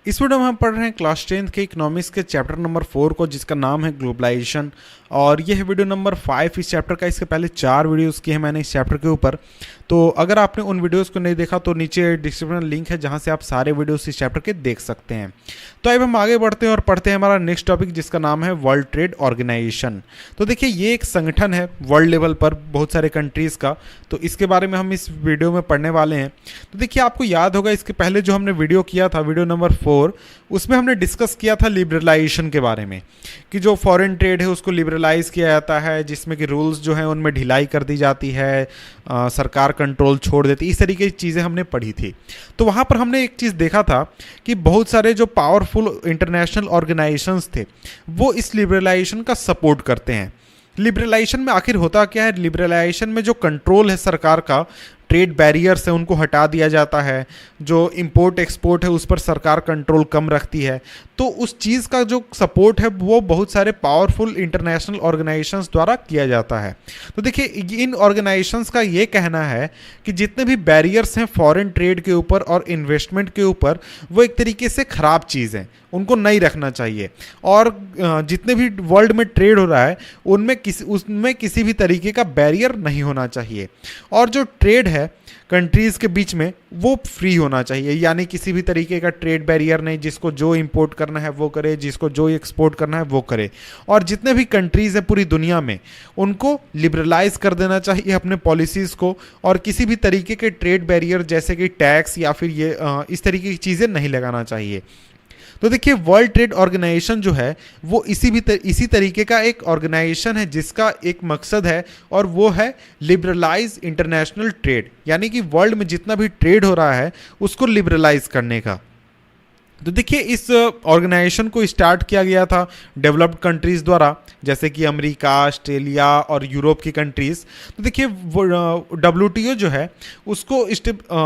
इस वीडियो में हम पढ़ रहे हैं क्लास 10th के इकोनॉमिक्स के चैप्टर नंबर 4 को, जिसका नाम है ग्लोबलाइजेशन। और यह है वीडियो नंबर 5 इस चैप्टर का। इसके पहले 4 वीडियोस किए हैं मैंने इस चैप्टर के ऊपर। तो अगर आपने उन वीडियोस को नहीं देखा तो नीचे डिस्क्रिप्शन लिंक है जहां से आप सारे वीडियोस इस चैप्टर के देख सकते हैं। तो अब हम आगे बढ़ते हैं और पढ़ते हैं हमारा नेक्स्ट टॉपिक, जिसका नाम है वर्ल्ड ट्रेड ऑर्गेनाइजेशन। तो देखिए, ये एक संगठन है वर्ल्ड लेवल पर बहुत सारे कंट्रीज़ का। तो इसके बारे में हम इस वीडियो में पढ़ने वाले हैं। तो देखिए, आपको याद होगा इसके पहले जो हमने वीडियो किया था, वीडियो नंबर 4, उसमें हमने डिस्कस किया था लिबरलाइजेशन के बारे में, कि जो फॉरेन ट्रेड है उसको लिबरलाइज किया जाता है, जिसमें कि रूल्स जो हैं उनमें ढिलाई कर दी जाती है, सरकार कंट्रोल छोड़ देती, इस तरीके की चीज़ें हमने पढ़ी थी। तो वहाँ पर हमने एक चीज़ देखा था कि बहुत सारे जो पावरफुल इंटरनेशनल ऑर्गेनाइजेशंस थे वो इस लिबरलाइजेशन का सपोर्ट करते हैं। लिबरलाइजेशन में आखिर होता क्या है? लिबरलाइजेशन में जो कंट्रोल है सरकार का, ट्रेड बैरियर्स है उनको हटा दिया जाता है, जो इंपोर्ट एक्सपोर्ट है उस पर सरकार कंट्रोल कम रखती है। तो उस चीज़ का जो सपोर्ट है वो बहुत सारे पावरफुल इंटरनेशनल ऑर्गेनाइजेशंस द्वारा किया जाता है। तो देखिए, इन ऑर्गेनाइजेशंस का ये कहना है कि जितने भी बैरियर्स हैं फॉरेन ट्रेड के ऊपर और इन्वेस्टमेंट के ऊपर, वो एक तरीके से ख़राब चीज़ हैं, उनको नहीं रखना चाहिए। और जितने भी वर्ल्ड में ट्रेड हो रहा है उसमें किसी भी तरीके का बैरियर नहीं होना चाहिए। और जो ट्रेड है कंट्रीज़ के बीच में वो फ्री होना चाहिए, यानी किसी भी तरीके का ट्रेड बैरियर नहीं, जिसको जो इंपोर्ट करना है वो करे, जिसको जो एक्सपोर्ट करना है वो करे। और जितने भी कंट्रीज़ हैं पूरी दुनिया में, उनको लिबरलाइज कर देना चाहिए अपने पॉलिसीज़ को, और किसी भी तरीके के ट्रेड बैरियर जैसे कि टैक्स या फिर ये इस तरीके की चीज़ें नहीं लगाना चाहिए। तो देखिए, वर्ल्ड ट्रेड ऑर्गेनाइजेशन जो है वो इसी तरीके का एक ऑर्गेनाइजेशन है जिसका एक मकसद है, और वो है लिबरलाइज इंटरनेशनल ट्रेड, यानी कि वर्ल्ड में जितना भी ट्रेड हो रहा है उसको लिबरलाइज करने का। तो देखिए, इस ऑर्गेनाइजेशन को स्टार्ट किया गया था डेवलप्ड कंट्रीज़ द्वारा, जैसे कि अमेरिका, ऑस्ट्रेलिया और यूरोप की कंट्रीज़। तो देखिए, WTO जो है उसको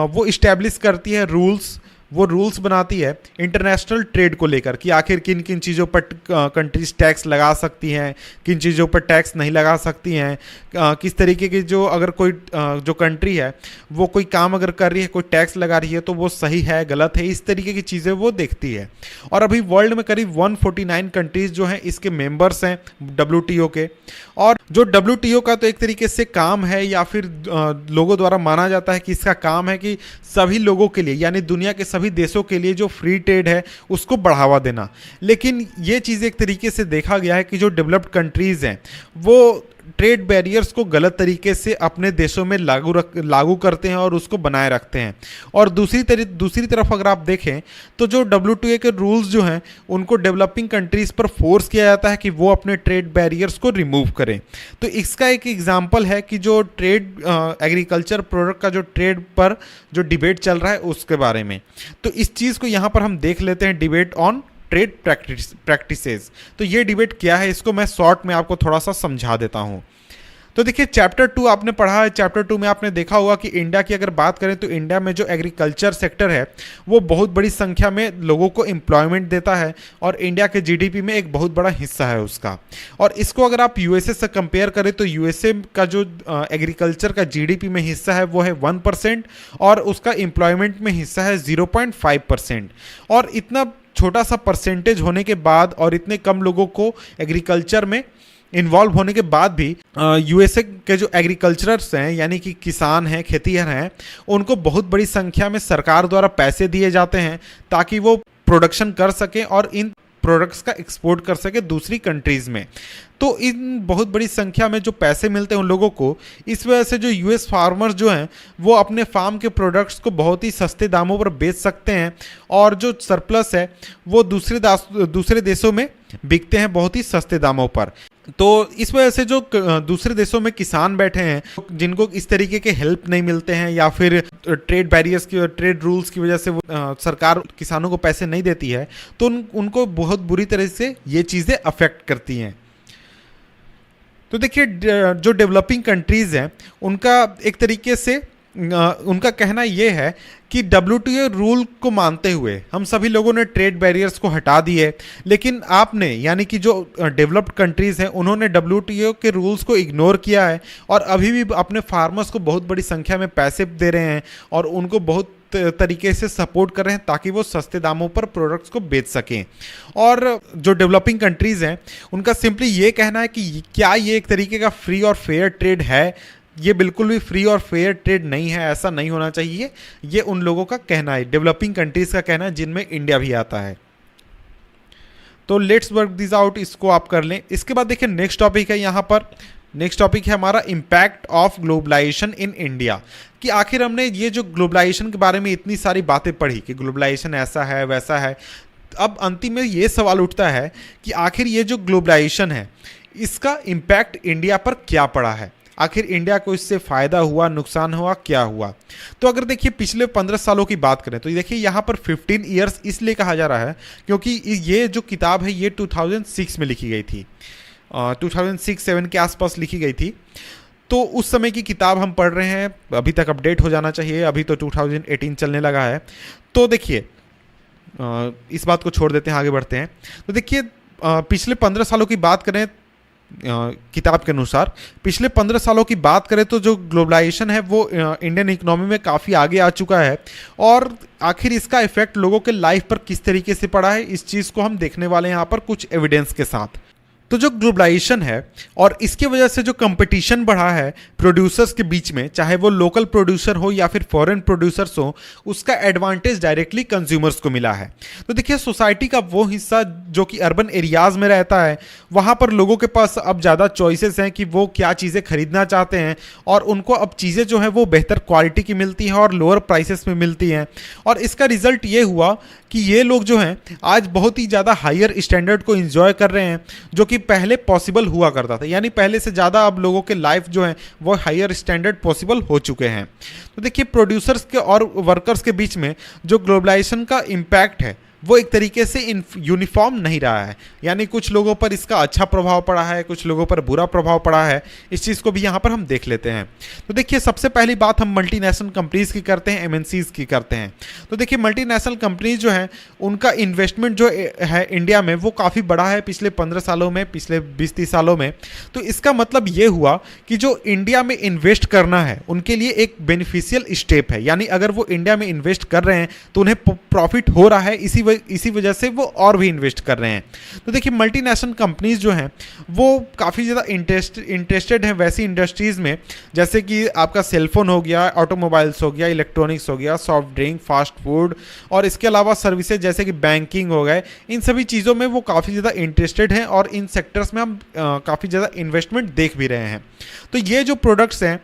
वो इस्टेब्लिश करती है रूल्स, वो रूल्स बनाती है इंटरनेशनल ट्रेड को लेकर, कि आखिर किन किन चीज़ों पर कंट्रीज टैक्स लगा सकती हैं, किन चीज़ों पर टैक्स नहीं लगा सकती हैं, किस तरीके की जो अगर कोई जो कंट्री है वो कोई काम अगर कर रही है, कोई टैक्स लगा रही है तो वो सही है गलत है, इस तरीके की चीज़ें वो देखती है। और अभी वर्ल्ड में करीब 149 कंट्रीज़ जो हैं इसके मेंबर्स हैं WTO के। और जो WTO का तो एक तरीके से काम है, या फिर लोगों द्वारा माना जाता है कि इसका काम है कि सभी लोगों के लिए, यानी दुनिया के सभी देशों के लिए जो फ्री ट्रेड है उसको बढ़ावा देना। लेकिन ये चीज़ एक तरीके से देखा गया है कि जो डेवलप्ड कंट्रीज़ हैं वो ट्रेड बैरियर्स को गलत तरीके से अपने देशों में लागू करते हैं और उसको बनाए रखते हैं। और दूसरी तरफ अगर आप देखें तो जो WTO के रूल्स जो हैं उनको डेवलपिंग कंट्रीज़ पर फोर्स किया जाता है कि वो अपने ट्रेड बैरियर्स को रिमूव करें। तो इसका एक एग्जांपल है कि जो ट्रेड एग्रीकल्चर प्रोडक्ट का जो ट्रेड पर जो डिबेट चल रहा है उसके बारे में। तो इस चीज़ को यहाँ पर हम देख लेते हैं, डिबेट ऑन ट्रेड प्रैक्टिसेस। तो ये डिबेट क्या है, इसको मैं शॉर्ट में आपको थोड़ा सा समझा देता हूँ। तो देखिए, चैप्टर 2 आपने पढ़ा है। चैप्टर 2 में आपने देखा होगा कि इंडिया की अगर बात करें तो इंडिया में जो एग्रीकल्चर सेक्टर है वो बहुत बड़ी संख्या में लोगों को एम्प्लॉयमेंट देता है, और इंडिया के GDP में एक बहुत बड़ा हिस्सा है उसका। और इसको अगर आप USA से कंपेयर करें तो USA का जो एग्रीकल्चर का GDP में हिस्सा है वो है 1%, और उसका एम्प्लॉयमेंट में हिस्सा है 0.5%। और इतना छोटा सा परसेंटेज होने के बाद और इतने कम लोगों को एग्रीकल्चर में इन्वॉल्व होने के बाद भी USA के जो एग्रीकल्चरर्स हैं, यानी कि किसान हैं, खेतीहर हैं, उनको बहुत बड़ी संख्या में सरकार द्वारा पैसे दिए जाते हैं ताकि वो प्रोडक्शन कर सकें और इन प्रोडक्ट्स का एक्सपोर्ट कर सके दूसरी कंट्रीज़ में। तो इन बहुत बड़ी संख्या में जो पैसे मिलते हैं उन लोगों को, इस वजह से जो US फार्मर्स जो हैं वो अपने फार्म के प्रोडक्ट्स को बहुत ही सस्ते दामों पर बेच सकते हैं, और जो सरप्लस है वो दूसरे देशों में बिकते हैं बहुत ही सस्ते दामों पर। तो इस वजह से जो दूसरे देशों में किसान बैठे हैं जिनको इस तरीके के हेल्प नहीं मिलते हैं, या फिर ट्रेड बैरियर्स की, ट्रेड रूल्स की वजह से वो सरकार किसानों को पैसे नहीं देती है, तो उनको बहुत बुरी तरह से ये चीज़ें अफेक्ट करती हैं। तो देखिए, जो डेवलपिंग कंट्रीज़ हैं उनका एक तरीके से उनका कहना ये है कि WTO रूल को मानते हुए हम सभी लोगों ने ट्रेड बैरियर्स को हटा दिए, लेकिन आपने, यानी कि जो डेवलप्ड कंट्रीज़ हैं उन्होंने WTO के रूल्स को इग्नोर किया है, और अभी भी अपने फार्मर्स को बहुत बड़ी संख्या में पैसे दे रहे हैं और उनको बहुत तरीके से सपोर्ट कर रहे हैं ताकि वो सस्ते दामों पर प्रोडक्ट्स को बेच सकें। और जो डेवलपिंग कंट्रीज़ हैं उनका सिंपली ये कहना है कि क्या ये एक तरीके का फ्री और फेयर ट्रेड है। ये बिल्कुल भी फ्री और फेयर ट्रेड नहीं है, ऐसा नहीं होना चाहिए। ये उन लोगों का कहना है, डेवलपिंग कंट्रीज़ का कहना है, जिनमें इंडिया भी आता है। तो लेट्स वर्क दिस आउट, इसको आप कर लें। इसके बाद देखिए नेक्स्ट टॉपिक है यहाँ पर, नेक्स्ट टॉपिक है हमारा impact of globalization in India. कि आखिर हमने ये जो ग्लोबलाइजेशन के बारे में इतनी सारी बातें पढ़ी कि ग्लोबलाइजेशन ऐसा है वैसा है, अब अंतिम में ये सवाल उठता है कि आखिर ये जो ग्लोबलाइजेशन है इसका इम्पैक्ट इंडिया पर क्या पड़ा है। आखिर इंडिया को इससे फ़ायदा हुआ, नुकसान हुआ, क्या हुआ। तो अगर देखिए पिछले 15 सालों की बात करें तो देखिए यहाँ पर 15 ईयर्स इसलिए कहा जा रहा है क्योंकि ये जो किताब है ये 2006 में लिखी गई थी, 2006-7 के आसपास लिखी गई थी। तो उस समय की किताब हम पढ़ रहे हैं, अभी तक अपडेट हो जाना चाहिए, अभी तो 2018 चलने लगा है। तो देखिए इस बात को छोड़ देते हैं, आगे बढ़ते हैं। तो देखिए पिछले 15 सालों की बात करें, किताब के अनुसार पिछले 15 सालों की बात करें तो जो ग्लोबलाइजेशन है वो इंडियन इकोनॉमी में काफ़ी आगे आ चुका है। और आखिर इसका इफेक्ट लोगों के लाइफ पर किस तरीके से पड़ा है, इस चीज़ को हम देखने वाले हैं यहाँ पर कुछ एविडेंस के साथ। तो जो ग्लोबलाइजेशन है और इसकी वजह से जो कंपटीशन बढ़ा है प्रोड्यूसर्स के बीच में, चाहे वो लोकल प्रोड्यूसर हो या फिर फॉरेन प्रोड्यूसर्स हो, उसका एडवांटेज डायरेक्टली कंज्यूमर्स को मिला है। तो देखिए सोसाइटी का वो हिस्सा जो कि अर्बन एरियाज़ में रहता है, वहाँ पर लोगों के पास अब ज़्यादा चॉइसेस हैं कि वो क्या चीज़ें खरीदना चाहते हैं, और उनको अब चीज़ें जो हैं वो बेहतर क्वालिटी की मिलती हैं और लोअर प्राइसेस में मिलती हैं। और इसका रिजल्ट ये हुआ कि ये लोग जो हैं आज बहुत ही ज़्यादा हायर स्टैंडर्ड को एंजॉय कर रहे हैं, जो कि पहले पॉसिबल हुआ करता था। यानी पहले से ज़्यादा अब लोगों के लाइफ जो है वो हायर स्टैंडर्ड पॉसिबल हो चुके हैं। तो देखिए प्रोड्यूसर्स के और वर्कर्स के बीच में जो ग्लोबलाइजेशन का इम्पैक्ट है वो एक तरीके से यूनिफॉर्म नहीं रहा है। यानी कुछ लोगों पर इसका अच्छा प्रभाव पड़ा है, कुछ लोगों पर बुरा प्रभाव पड़ा है। इस चीज़ को भी यहाँ पर हम देख लेते हैं। तो देखिए सबसे पहली बात हम मल्टीनेशनल कंपनीज़ की करते हैं, एमएनसीज़ की करते हैं। तो देखिए मल्टीनेशनल कंपनीज जो हैं उनका इन्वेस्टमेंट जो है इंडिया में वो काफ़ी बड़ा है पिछले 15 सालों में, पिछले 20-30 सालों में। तो इसका मतलब ये हुआ कि जो इंडिया में इन्वेस्ट करना है उनके लिए एक बेनिफिशियल स्टेप है। यानी अगर वो इंडिया में इन्वेस्ट कर रहे हैं तो उन्हें प्रॉफिट हो रहा है, इसी वजह से वो और भी इन्वेस्ट कर रहे हैं। तो देखिए मल्टीनेशनल कंपनीज जो हैं वो काफ़ी ज़्यादा इंटरेस्टेड हैं वैसी इंडस्ट्रीज़ में, जैसे कि आपका सेलफोन हो गया, ऑटोमोबाइल्स हो गया, इलेक्ट्रॉनिक्स हो गया, सॉफ्ट ड्रिंक, फास्ट फूड, और इसके अलावा सर्विसेज जैसे कि बैंकिंग हो गए। इन सभी चीज़ों में वो काफ़ी ज़्यादा इंटरेस्टेड हैं और इन सेक्टर्स में हम काफ़ी ज़्यादा इन्वेस्टमेंट देख भी रहे हैं। तो ये जो प्रोडक्ट्स हैं,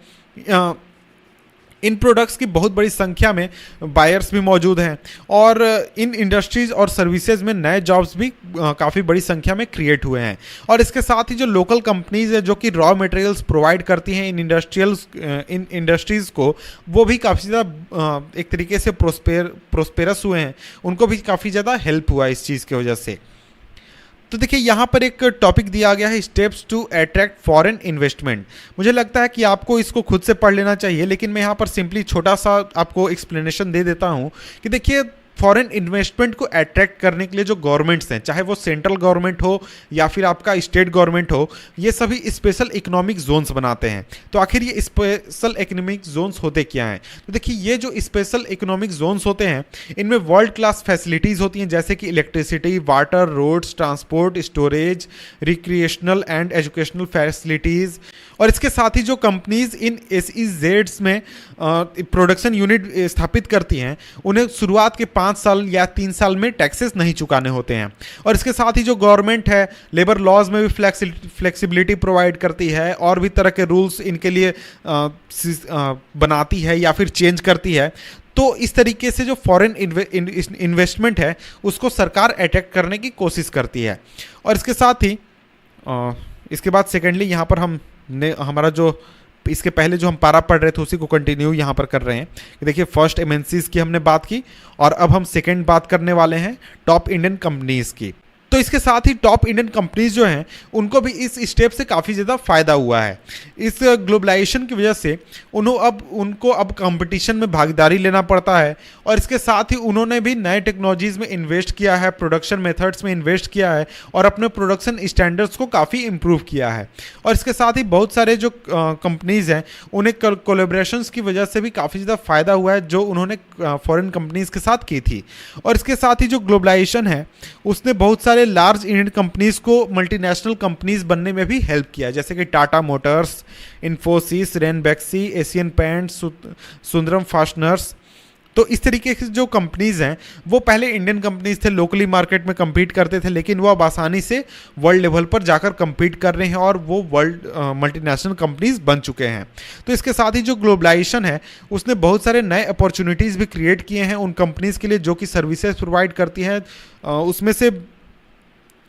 इन प्रोडक्ट्स की बहुत बड़ी संख्या में बायर्स भी मौजूद हैं और इन इंडस्ट्रीज़ और सर्विसेज में नए जॉब्स भी काफ़ी बड़ी संख्या में क्रिएट हुए हैं। और इसके साथ ही जो लोकल कंपनीज़ है जो कि रॉ मटेरियल्स प्रोवाइड करती हैं इन इंडस्ट्रीज़ को, वो भी काफ़ी ज़्यादा एक तरीके से प्रोस्पेरस हुए हैं, उनको भी काफ़ी ज़्यादा हेल्प हुआ इस चीज़ की वजह से। तो देखिए यहाँ पर एक टॉपिक दिया गया है, steps to attract foreign investment. मुझे लगता है कि आपको इसको खुद से पढ़ लेना चाहिए, लेकिन मैं यहाँ पर सिंपली छोटा सा आपको एक्सप्लेनेशन दे देता हूँ कि देखिए फॉरेन इन्वेस्टमेंट को अट्रैक्ट करने के लिए जो गवर्नमेंट्स हैं, चाहे वो सेंट्रल गवर्नमेंट हो या फिर आपका स्टेट गवर्नमेंट हो, ये सभी स्पेशल इकोनॉमिक जोन्स बनाते हैं। तो आखिर ये स्पेशल इकोनॉमिक जोन्स होते क्या हैं? तो देखिए ये जो स्पेशल इकोनॉमिक जोन्स होते हैं इनमें वर्ल्ड क्लास फैसिलिटीज़ होती हैं, जैसे कि electricity, water, roads, transport, storage, recreational and educational facilities. और इसके साथ ही जो कंपनीज इन SEZs में प्रोडक्शन यूनिट स्थापित करती हैं उन्हें शुरुआत के 5 साल या 3 साल में टैक्सेस नहीं चुकाने होते हैं। और इसके साथ ही जो गवर्नमेंट है लेबर लॉज में भी फ्लेक्सिबिलिटी प्रोवाइड करती है और भी तरह के रूल्स इनके लिए बनाती है या फिर चेंज करती है। तो इस तरीके से जो फॉरेन इन्वेस्टमेंट है उसको सरकार अट्रैक्ट करने की कोशिश करती है। और इसके साथ ही इसके बाद सेकेंडली यहाँ पर हमारा जो इसके पहले जो हम पारा पढ़ रहे थे उसी को कंटिन्यू यहाँ पर कर रहे हैं कि देखिए फर्स्ट MNCs की हमने बात की और अब हम सेकंड बात करने वाले हैं टॉप इंडियन कंपनीज की। तो इसके साथ ही टॉप इंडियन कंपनीज जो हैं उनको भी इस स्टेप से काफ़ी ज़्यादा फायदा हुआ है। इस ग्लोबलाइजेशन की वजह से उनको अब कंपटीशन में भागीदारी लेना पड़ता है, और इसके साथ ही उन्होंने भी नए टेक्नोलॉजीज़ में इन्वेस्ट किया है, प्रोडक्शन मेथड्स में इन्वेस्ट किया है और अपने प्रोडक्शन स्टैंडर्ड्स को काफ़ी इम्प्रूव किया है। और इसके साथ ही बहुत सारे जो कंपनीज़ हैं उन्हें कोलैबोरेशंस की वजह से भी काफ़ी ज़्यादा फ़ायदा हुआ है जो उन्होंने फॉरेन कंपनीज़ के साथ की थी। और इसके साथ ही जो ग्लोबलाइजेशन है उसने बहुत सारे लार्ज इंडियन कंपनीज़ को मल्टीनेशनल कंपनीज़ बनने में भी हेल्प किया, जैसे कि Tata Motors, Infosys, Ranbaxy, Asian paints, Sundaram fasteners. तो इस तरीके की जो कंपनीज़ हैं वो पहले इंडियन कंपनीज थे, लोकली मार्केट में compete करते थे, लेकिन वो अब आसानी से वर्ल्ड लेवल पर जाकर compete कर रहे हैं और वो वर्ल्ड मल्टीनेशनल कंपनीज बन चुके हैं। तो इसके साथ ही जो ग्लोबलाइजेशन है उसने बहुत सारे नए अपॉर्चुनिटीज़ भी क्रिएट किए हैं उन कंपनीज़ के लिए जो कि सर्विसेज प्रोवाइड करती हैं। उसमें से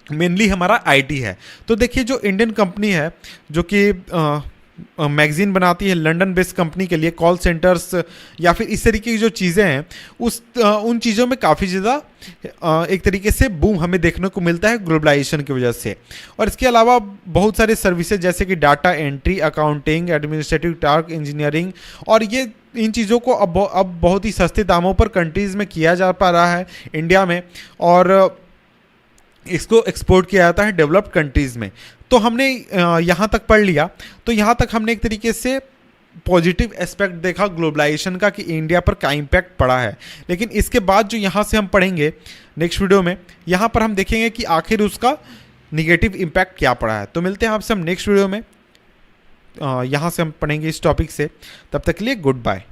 मेनली हमारा आईटी है। तो देखिए जो इंडियन कंपनी है जो कि मैगजीन बनाती है लंदन बेस्ड कंपनी के लिए, कॉल सेंटर्स या फिर इस तरीके की जो चीज़ें हैं उन चीज़ों में काफ़ी ज़्यादा एक तरीके से बूम हमें देखने को मिलता है ग्लोबलाइजेशन की वजह से। और इसके अलावा बहुत सारे सर्विसेज जैसे कि data entry, accounting, administrative task, engineering, और ये इन चीज़ों को अब बहुत ही सस्ते दामों पर कंट्रीज़ में किया जा पा रहा है इंडिया में, और इसको एक्सपोर्ट किया जाता है डेवलप्ड कंट्रीज़ में। तो हमने यहाँ तक पढ़ लिया, तो यहाँ तक हमने एक तरीके से पॉजिटिव एस्पेक्ट देखा ग्लोबलाइजेशन का कि इंडिया पर क्या इम्पैक्ट पड़ा है। लेकिन इसके बाद जो यहाँ से हम पढ़ेंगे नेक्स्ट वीडियो में, यहाँ पर हम देखेंगे कि आखिर उसका निगेटिव इम्पैक्ट क्या पड़ा है। तो मिलते हैं आपसे हम नेक्स्ट वीडियो में, यहाँ से हम पढ़ेंगे इस टॉपिक से। तब तक के लिए गुड बाय।